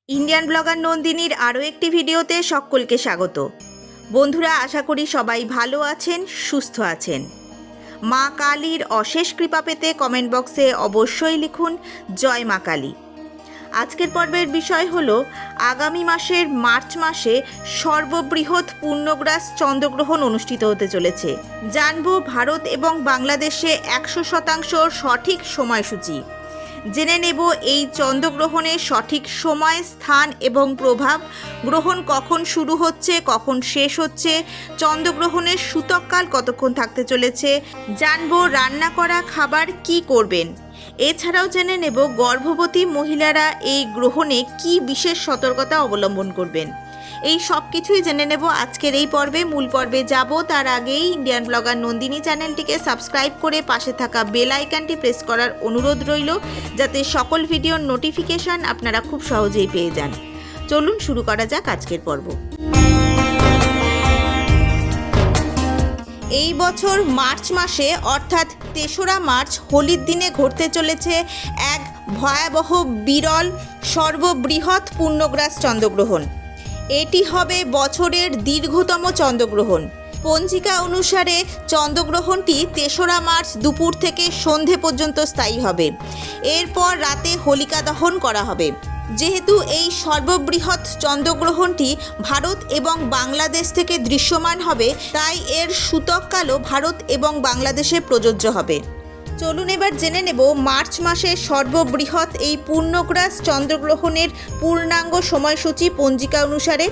Indian blogger নন্দিনীর আরও একটি ভিডিওতে সকলকে স্বাগত। বন্ধুরা, আশা করি সবাই ভালো আছেন, সুস্থ আছেন। মা কালীর অশেষ কৃপা পেতে কমেন্ট বক্সে অবশ্যই লিখুন জয় মা কালী। আজকের পর্বের বিষয় হলো আগামী মাসের মার্চ মাসে সর্ববৃহৎ পূর্ণগ্রাস চন্দ্রগ্রহণ অনুষ্ঠিত হতে চলেছে। জানব ভারত এবং বাংলাদেশে 100% সঠিক সময়সূচি। জেনে নেব এই চন্দ্রগ্রহণের সঠিক সময়, স্থান এবং প্রভাব, গ্রহণ কখন শুরু হচ্ছে, কখন শেষ হচ্ছে, চন্দ্রগ্রহণের সূতককাল কতক্ষণ থাকতে চলেছে, জানব রান্না করা খাবার কি করবেন। এছাড়াও জেনে নেব গর্ভবতী মহিলারা এই গ্রহণে কি বিশেষ সতর্কতা অবলম্বন করবেন। এই সব কিছুই জেনে নেব আজকের এই পর্বে। মূল পর্বে যাব তার আগেই ইন্ডিয়ান ব্লগার নন্দিনী চ্যানেলটিকে সাবস্ক্রাইব করে পাশে থাকা বেল আইকনটি প্রেস করার অনুরোধ রইল, যাতে সকল ভিডিওর নোটিফিকেশন আপনারা খুব সহজেই পেয়ে যান। চলুন শুরু করা যাক আজকের পর্ব। এই বছর মার্চ মাসে অর্থাৎ ৩রা মার্চ হোলির দিনে ঘটতে চলেছে এক ভয়াবহ, বিরল, সর্ববৃহৎ পূর্ণগ্রাস চন্দ্রগ্রহণ। এটি হবে বছরের দীর্ঘতম চন্দ্রগ্রহণ। পঞ্জিকা অনুসারে চন্দ্রগ্রহণটি ৩রা মার্চ দুপুর থেকে সন্ধে পর্যন্ত স্থায়ী হবে। এরপর রাতে হোলিকা দহন করা হবে। যেহেতু এই সর্ববৃহৎ চন্দ্রগ্রহণটি ভারত এবং বাংলাদেশ থেকে দৃশ্যমান হবে, তাই এর সূতককালও ভারত এবং বাংলাদেশে প্রযোজ্য হবে। চলুন এবার জেনে নেব মার্চ মাসে সর্ববৃহৎ এই পূর্ণগ্রাস চন্দ্রগ্রহণের পূর্ণাঙ্গ সময়সূচি পঞ্জিকা অনুসারে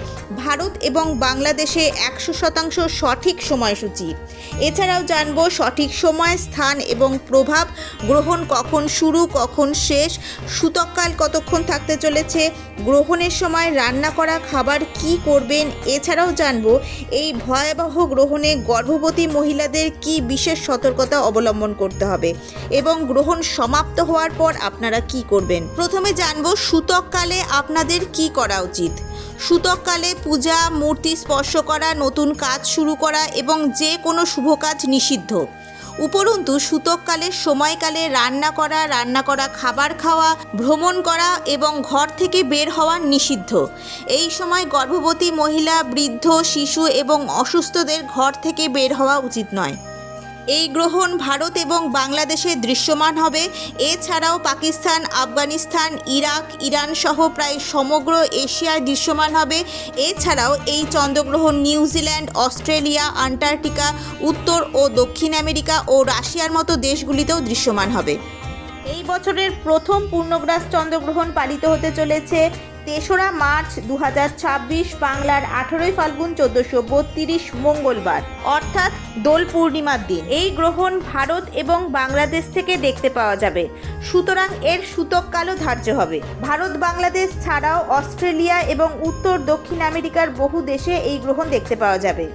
ভারত এবং বাংলাদেশে 100% সঠিক সময়সূচি। এছাড়াও জানব সঠিক সময়, স্থান এবং প্রভাব, গ্রহণ কখন শুরু, কখন শেষ, সূতককাল কতক্ষণ থাকতে চলেছে, গ্রহণের সময় রান্না করা খাবার কি করবেন। এছাড়াও জানব এই ভয়াবহ গ্রহণে গর্ভবতী মহিলাদের কি বিশেষ সতর্কতা অবলম্বন করতে হবে এবং গ্রহণ সমাপ্ত হওয়ার পর আপনারা কি করবেন। প্রথমে জানব সূতককালে আপনাদের কি করা উচিত। সূতককালে পূজা, মূর্তি স্পর্শ করা, নতুন কাজ শুরু করা এবং যে কোনো শুভ কাজ নিষিদ্ধ। উপরন্তু সূতককালের সময়কালে রান্না করা খাবার খাওয়া, ভ্রমণ করা এবং ঘর থেকে বের হওয়া নিষিদ্ধ। এই সময় গর্ভবতী মহিলা, বৃদ্ধ, শিশু এবং অসুস্থদের ঘর থেকে বের হওয়া উচিত নয়। এই গ্রহণ ভারত এবং বাংলাদেশে দৃশ্যমান হবে। এছাড়াও পাকিস্তান, আফগানিস্তান, ইরাক, ইরান সহ প্রায় সমগ্র এশিয়ায় দৃশ্যমান হবে। এছাড়াও এই চন্দ্রগ্রহণ নিউজিল্যান্ড, অস্ট্রেলিয়া, আন্টার্কটিকা, উত্তর ও দক্ষিণ আমেরিকা ও রাশিয়ার মতো দেশগুলিতেও দৃশ্যমান হবে। এই বছরের প্রথম পূর্ণগ্রাস চন্দ্রগ্রহণ পালিত হতে চলেছে ৩রা মার্চ ২০২৬, বাংলার 18ই ফাল্গুন ১৪৩২ মঙ্গলবার, অর্থাৎ দোল পূর্ণিমার দিন। এই গ্রহণ ভারত এবং বাংলাদেশ থেকে দেখতে পাওয়া যাবে, সুতরাং এর সূতককালও ধার্য হবে। ভারত বাংলাদেশ ছাড়াও অস্ট্রেলিয়া এবং উত্তর দক্ষিণ আমেরিকার বহু দেশে এই গ্রহণ দেখতে পাওয়া যাবে।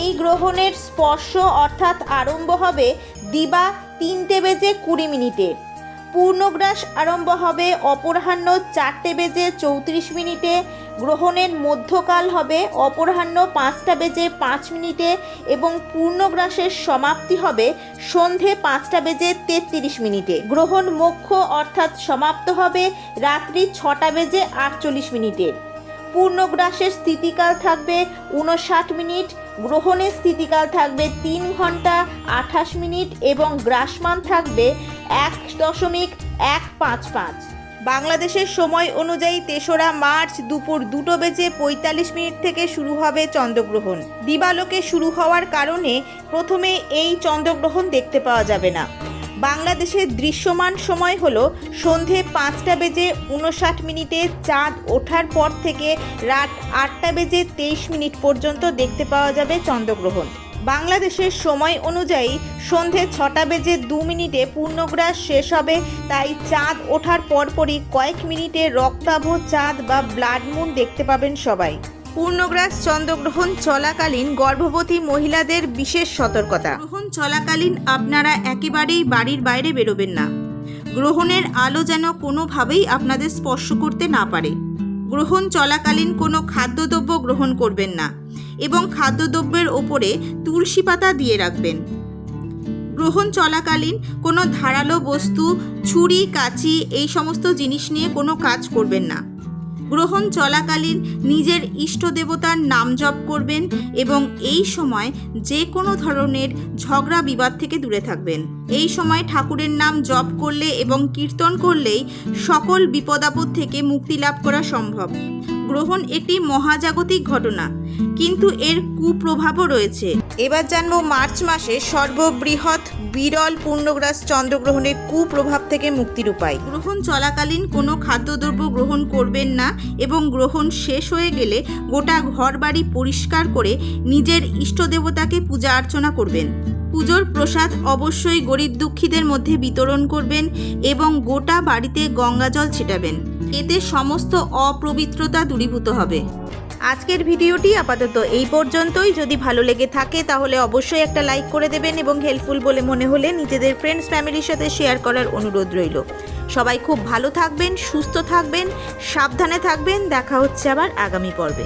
এই গ্রহণের স্পর্শ অর্থাৎ আরম্ভ হবে দিবা ৩:২০ পূর্ণগ্রাস আরম্ভ হবে অপরাহ্ন 4:34 গ্রহণের মধ্যকাল হবে অপরাহ্ন 5:05 এবং পূর্ণগ্রাসের সমাপ্তি হবে সন্ধে 5:33। গ্রহণ মোক্ষ অর্থাৎ সমাপ্ত হবে রাত্রি 6:48। পূর্ণগ্রাসের স্থিতিকাল থাকবে 59 মিনিট, গ্রহণের স্থিতিকাল থাকবে 3 ঘন্টা 28 মিনিট এবং গ্রাসমান থাকবে 1.155। বাংলাদেশের সময় অনুযায়ী ৩রা মার্চ দুপুর 2:45 থেকে শুরু হবে চন্দ্রগ্রহণ। দিবালোকে শুরু হওয়ার কারণে প্রথমে এই চন্দ্রগ্রহণ দেখতে পাওয়া যাবে না। বাংলাদেশের দৃশ্যমান সময় হলো সন্ধে 5:59 চাঁদ ওঠার পর থেকে রাত 8:23 পর্যন্ত দেখতে পাওয়া যাবে চন্দ্রগ্রহণ। বাংলাদেশের সময় অনুযায়ী সন্ধে 6:02 পূর্ণগ্রাস শেষ হবে, তাই চাঁদ ওঠার পরপরই কয়েক মিনিটে রক্তাভ চাঁদ বা ব্লাড মুন দেখতে পাবেন সবাই। পূর্ণগ্রাস চন্দ্রগ্রহণ চলাকালীন গর্ভবতী মহিলাদের বিশেষ সতর্কতা। গ্রহণ চলাকালীন আপনারা একেবারেই বাড়ির বাইরে বেরোবেন না। গ্রহণের আলো যেন কোনোভাবেই আপনাদের স্পর্শ করতে না পারে। গ্রহণ চলাকালীন কোনো খাদ্যদ্রব্য গ্রহণ করবেন না এবং খাদ্যদ্রব্যের ওপরে তুলসী পাতা দিয়ে রাখবেন। গ্রহণ চলাকালীন কোনো ধারালো বস্তু, ছুরি, কাঁচি এই সমস্ত জিনিস নিয়ে কোনো কাজ করবেন না। গ্রহণ চলাকালীন নিজের ইষ্ট দেবতার নাম জপ করবেন এবং এই সময় যে কোনো ধরনের ঝগড়া বিবাদ থেকে দূরে থাকবেন। এই সময় ঠাকুরের নাম জপ করলে এবং কীর্তন করলেই সকল বিপদাপদ থেকে মুক্তি লাভ করা সম্ভব। গ্রহণ একটি মহাজাগতিক ঘটনা, কিন্তু এর কুপ্রভাবও রয়েছে। এবার জানবো মার্চ মাসে সর্ববৃহৎ বিরল পূর্ণগ্রাস চন্দ্রগ্রহণের কুপ্রভাব থেকে মুক্তির উপায়। গ্রহণ চলাকালীন কোনো খাদ্যদ্রব্য গ্রহণ করবেন না এবং গ্রহণ শেষ হয়ে গেলে গোটা ঘর বাড়ি পরিষ্কার করে নিজের ইষ্ট দেবতাকে পূজা অর্চনা করবেন। পুজোর প্রসাদ অবশ্যই গরিব দুঃখীদের মধ্যে বিতরণ করবেন এবং গোটা বাড়িতে গঙ্গা জল ছিটাবেন। এতে সমস্ত অপবিত্রতা দূরীভূত হবে। আজকের ভিডিওটি আপাতত এই পর্যন্তই। যদি ভালো লেগে থাকে তাহলে অবশ্যই একটা লাইক করে দেবেন এবং হেল্পফুল বলে মনে হলে নিজেদের ফ্রেন্ডস ফ্যামিলির সাথে শেয়ার করার অনুরোধ রইল। সবাই খুব ভালো থাকবেন, সুস্থ থাকবেন, সাবধানে থাকবেন। দেখা হচ্ছে আবার আগামী পর্বে।